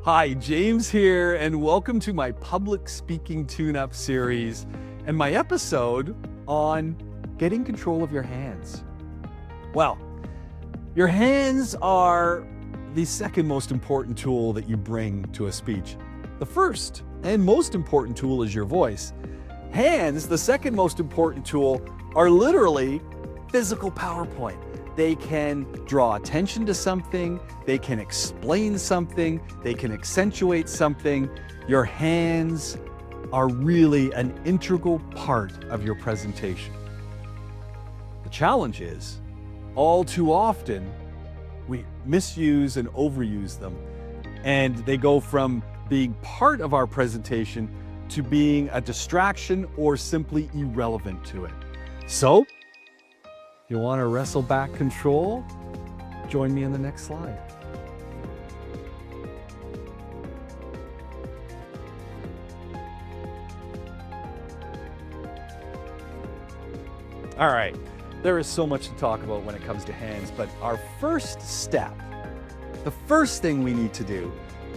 Hi, James here, and welcome to my public speaking tune-up series and my episode on getting control of your hands. Well, your hands are the second most important tool that you bring to a speech. The first and most important tool is your voice. Hands, the second most important tool, are literally physical PowerPoint. They can draw attention to something, they can explain something, they can accentuate something. Your hands are really an integral part of your presentation. The challenge is, all too often, we misuse and overuse them, and they go from being part of our presentation to being a distraction or simply irrelevant to it. So, you want to wrestle back control? Join me in the next slide. All right, there is so much to talk about when it comes to hands, but our first step, the first thing we need to do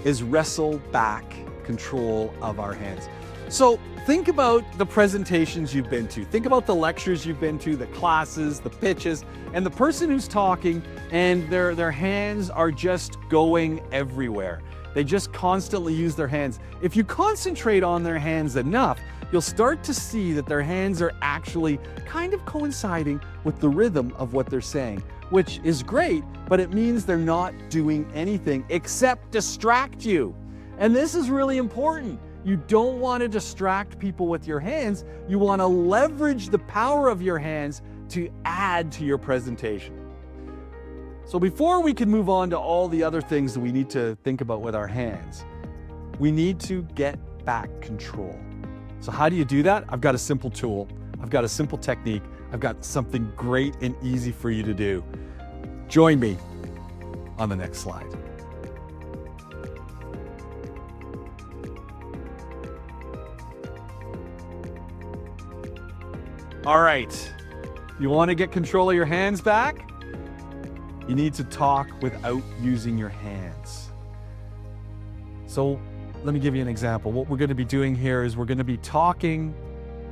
is wrestle back control of our hands. So think about the presentations you've been to. Think about the lectures you've been to, the classes, the pitches, and the person who's talking and their hands are just going everywhere. They just constantly use their hands. If you concentrate on their hands enough, you'll start to see that their hands are actually kind of coinciding with the rhythm of what they're saying, which is great, but it means they're not doing anything except distract you. And this is really important. You don't want to distract people with your hands. You want to leverage the power of your hands to add to your presentation. So before we can move on to all the other things that we need to think about with our hands, we need to get back control. So how do you do that? I've got a simple tool. I've got a simple technique. I've got something great and easy for you to do. Join me on the next slide. All right, you want to get control of your hands back? You need to talk without using your hands. So let me give you an example. What we're going to be doing here is we're going to be talking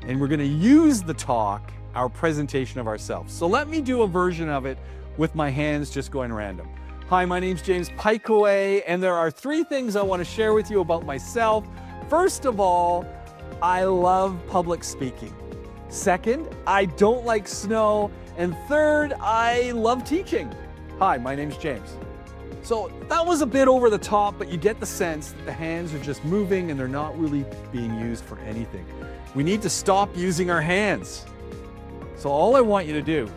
and we're going to use the talk, our presentation of ourselves. So let me do a version of it with my hands just going random. Hi, my name's James Pikeway, and there are 3 things I want to share with you about myself. First of all, I love public speaking. Second, I don't like snow. And third, I love teaching. Hi, my name's James. So that was a bit over the top, but you get the sense that the hands are just moving and they're not really being used for anything. We need to stop using our hands. So all I want you to do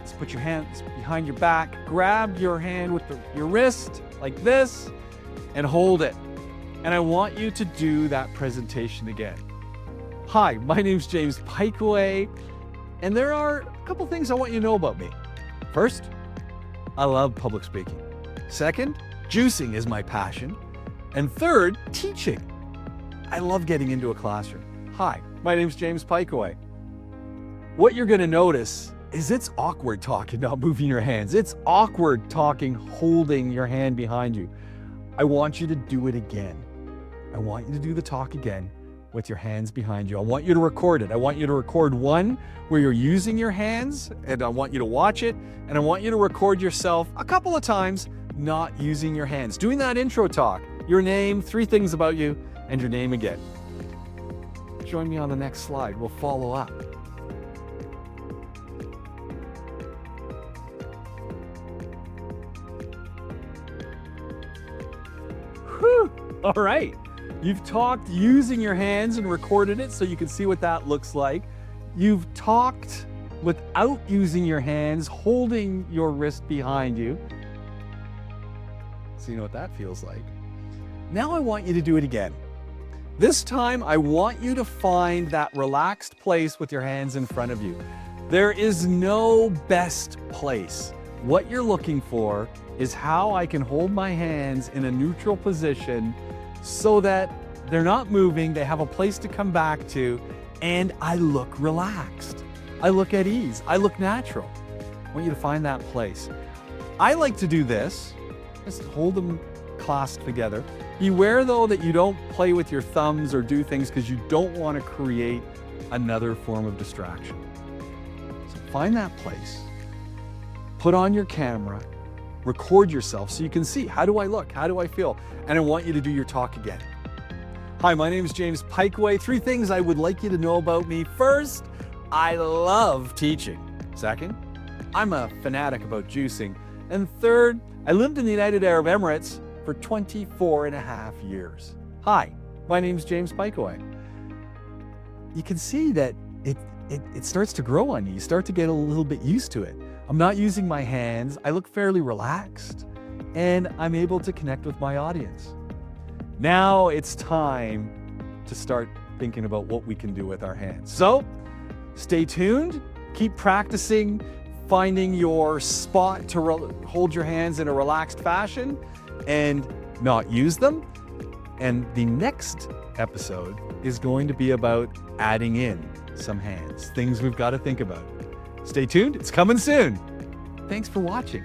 is put your hands behind your back, grab your hand with your wrist like this, and hold it. And I want you to do that presentation again. Hi, my name's James Pikeway, and there are a couple things I want you to know about me. First, I love public speaking. Second, juicing is my passion. And third, teaching. I love getting into a classroom. Hi, my name's James Pikeway. What you're going to notice is it's awkward talking, not moving your hands. It's awkward talking, holding your hand behind you. I want you to do it again. I want you to do the talk again with your hands behind you. I want you to record it. I want you to record one where you're using your hands, and I want you to watch it, and I want you to record yourself a couple of times not using your hands. Doing that intro talk, your name, 3 things about you, and your name again. Join me on the next slide. We'll follow up. Whew. All right. You've talked using your hands and recorded it so you can see what that looks like. You've talked without using your hands, holding your wrist behind you. So you know what that feels like. Now I want you to do it again. This time I want you to find that relaxed place with your hands in front of you. There is no best place. What you're looking for is how I can hold my hands in a neutral position so that they're not moving, they have a place to come back to, and I look relaxed. I look at ease. I look natural. I want you to find that place. I like to do this. Just hold them clasped together. Beware though that you don't play with your thumbs or do things because you don't want to create another form of distraction. So find that place, put on your camera, record yourself so you can see, how do I look? How do I feel? And I want you to do your talk again. Hi, my name is James Pikeway. 3 things I would like you to know about me. First, I love teaching. Second, I'm a fanatic about juicing. And third, I lived in the United Arab Emirates for 24 and a half years. Hi, my name is James Pikeway. You can see that it starts to grow on you. You start to get a little bit used to it. I'm not using my hands. I look fairly relaxed and I'm able to connect with my audience. Now it's time to start thinking about what we can do with our hands. So stay tuned, keep practicing finding your spot to hold your hands in a relaxed fashion and not use them. And the next episode is going to be about adding in some hands, things we've got to think about. Stay tuned, it's coming soon. Thanks for watching.